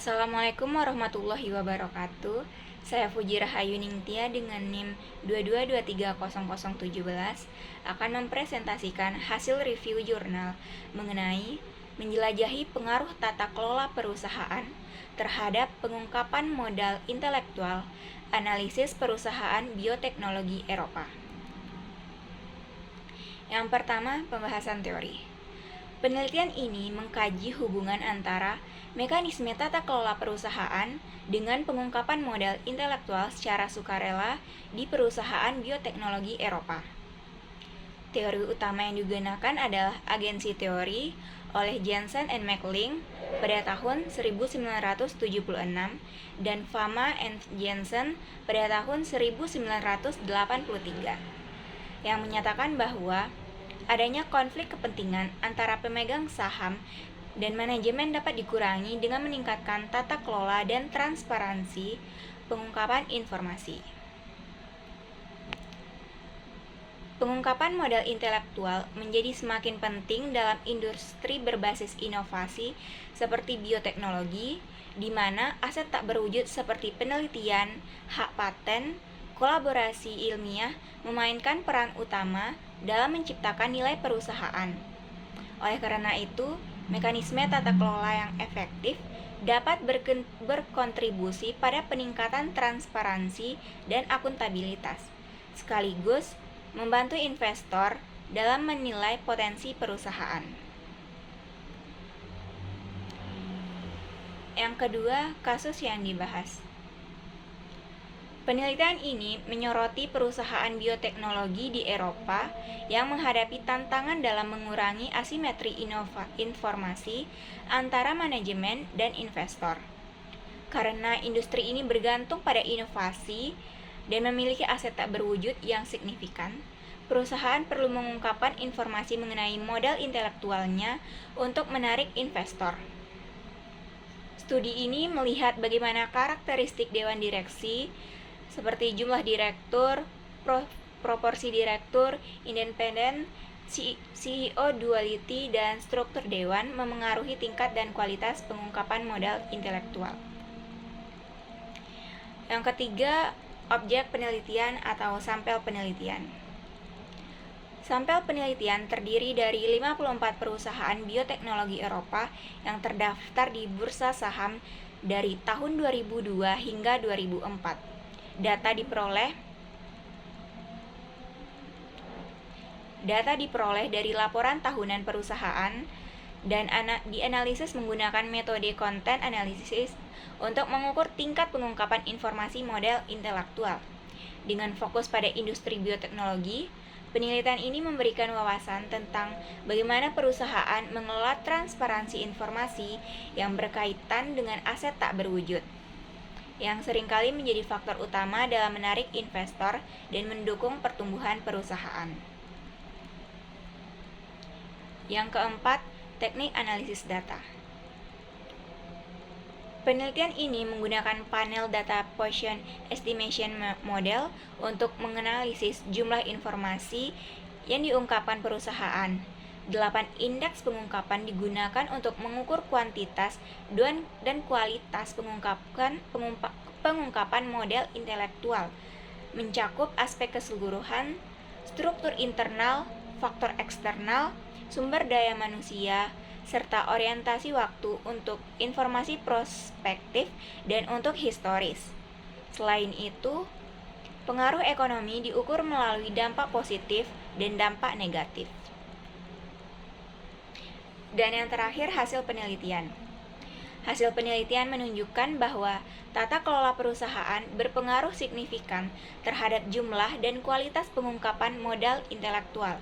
Assalamualaikum warahmatullahi wabarakatuh. Saya Fuji Rahayu Ningtia dengan NIM 22230017 akan mempresentasikan hasil review jurnal mengenai menjelajahi pengaruh tata kelola perusahaan terhadap pengungkapan modal intelektual, analisis perusahaan bioteknologi Eropa. Yang pertama, pembahasan teori. Penelitian ini mengkaji hubungan antara mekanisme tata kelola perusahaan dengan pengungkapan modal intelektual secara sukarela di perusahaan bioteknologi Eropa. Teori utama yang digunakan adalah agensi teori oleh Jensen and McLean pada tahun 1976 dan Fama and Jensen pada tahun 1983 yang menyatakan bahwa adanya konflik kepentingan antara pemegang saham dan manajemen dapat dikurangi dengan meningkatkan tata kelola dan transparansi pengungkapan informasi. Pengungkapan modal intelektual menjadi semakin penting dalam industri berbasis inovasi seperti bioteknologi, di mana aset tak berwujud seperti penelitian, hak paten, kolaborasi ilmiah memainkan peran utama dalam menciptakan nilai perusahaan. Oleh karena itu, mekanisme tata kelola yang efektif dapat berkontribusi pada peningkatan transparansi dan akuntabilitas, sekaligus membantu investor dalam menilai potensi perusahaan. Yang kedua, kasus yang dibahas. Penelitian ini menyoroti perusahaan bioteknologi di Eropa yang menghadapi tantangan dalam mengurangi asimetri informasi antara manajemen dan investor. Karena industri ini bergantung pada inovasi dan memiliki aset tak berwujud yang signifikan, perusahaan perlu mengungkapkan informasi mengenai modal intelektualnya untuk menarik investor. Studi ini melihat bagaimana karakteristik dewan direksi seperti jumlah direktur, proporsi direktur, independen, CEO duality, dan struktur dewan memengaruhi tingkat dan kualitas pengungkapan modal intelektual. Yang ketiga, objek penelitian atau sampel penelitian. Sampel penelitian terdiri dari 54 perusahaan bioteknologi Eropa yang terdaftar di bursa saham dari tahun 2002 hingga 2004. Data diperoleh dari laporan tahunan perusahaan dan dianalisis menggunakan metode content analysis untuk mengukur tingkat pengungkapan informasi model intelektual. Dengan fokus pada industri bioteknologi, penelitian ini memberikan wawasan tentang bagaimana perusahaan mengelola transparansi informasi yang berkaitan dengan aset tak berwujud, yang seringkali menjadi faktor utama dalam menarik investor dan mendukung pertumbuhan perusahaan. Yang keempat, teknik analisis data. Penelitian ini menggunakan panel data Poisson estimation model untuk menganalisis jumlah informasi yang diungkapkan perusahaan. 8 indeks pengungkapan digunakan untuk mengukur kuantitas dan kualitas pengungkapan model intelektual, mencakup aspek keseluruhan, struktur internal, faktor eksternal, sumber daya manusia, serta orientasi waktu untuk informasi prospektif dan untuk historis. Selain itu, pengaruh ekonomi diukur melalui dampak positif dan dampak negatif. Dan yang terakhir, hasil penelitian. Hasil penelitian menunjukkan bahwa tata kelola perusahaan berpengaruh signifikan terhadap jumlah dan kualitas pengungkapan modal intelektual.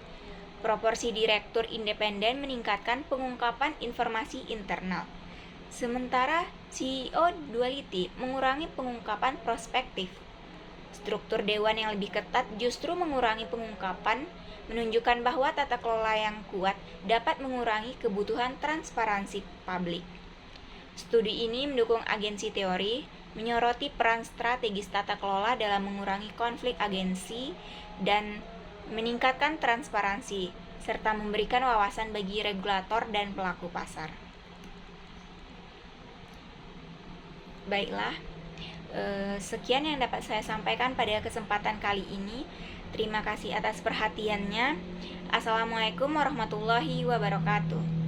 Proporsi direktur independen meningkatkan pengungkapan informasi internal. Sementara CEO duality mengurangi pengungkapan prospektif. Struktur dewan yang lebih ketat justru mengurangi pengungkapan, menunjukkan bahwa tata kelola yang kuat dapat mengurangi kebutuhan transparansi publik. Studi ini mendukung agensi teori, menyoroti peran strategis tata kelola dalam mengurangi konflik agensi dan meningkatkan transparansi, serta memberikan wawasan bagi regulator dan pelaku pasar. Baiklah, sekian yang dapat saya sampaikan pada kesempatan kali ini. Terima kasih atas perhatiannya. Assalamualaikum warahmatullahi wabarakatuh.